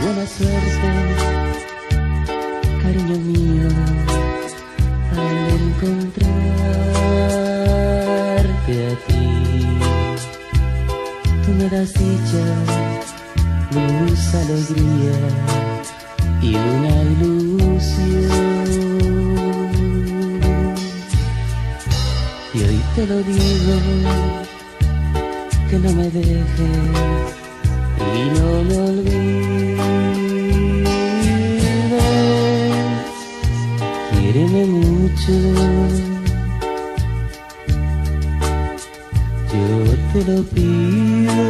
Buena suerte, cariño mío, al encontrarte a ti. Tú me das dicha, luz, alegría y una ilusión. Y hoy te lo digo, que no me dejes y no me olvides. Quiéreme mucho, yo te lo pido,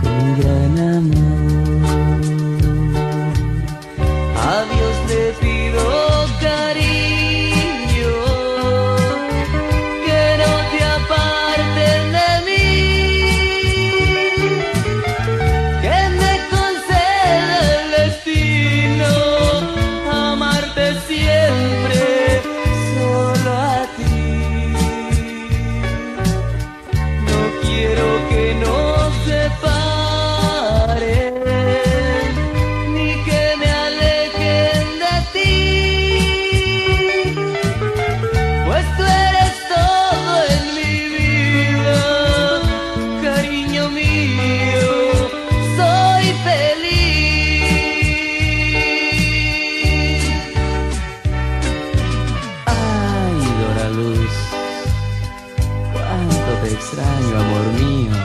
con gran amor. A Dios le pido, cariño, que no te apartes de mí, que me conceda el destino amarte siempre solo a ti. No quiero que nos separen ni que me alejen de ti, pues tú eres todo en mi vida, cariño mío, soy feliz. Ay, Dora Luz, cuánto te extraño, amor mío.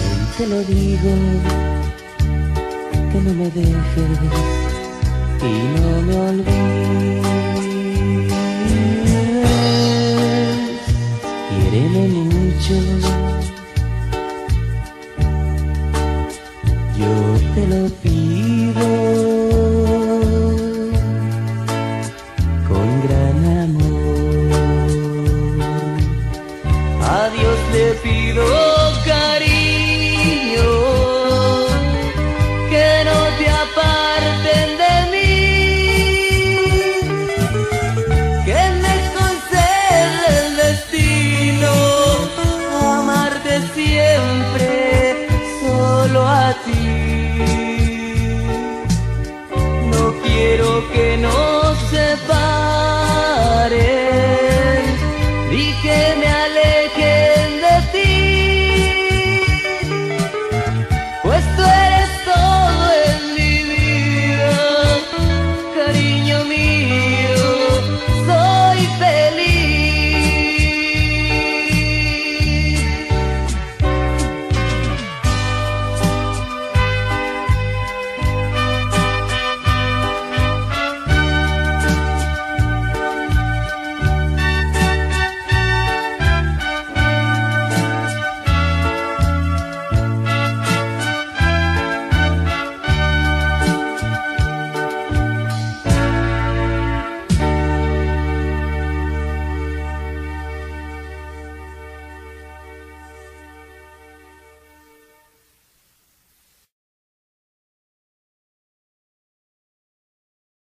Hoy te lo digo, que no me dejes y no me olvides. Quiéreme mucho, yo te lo pido.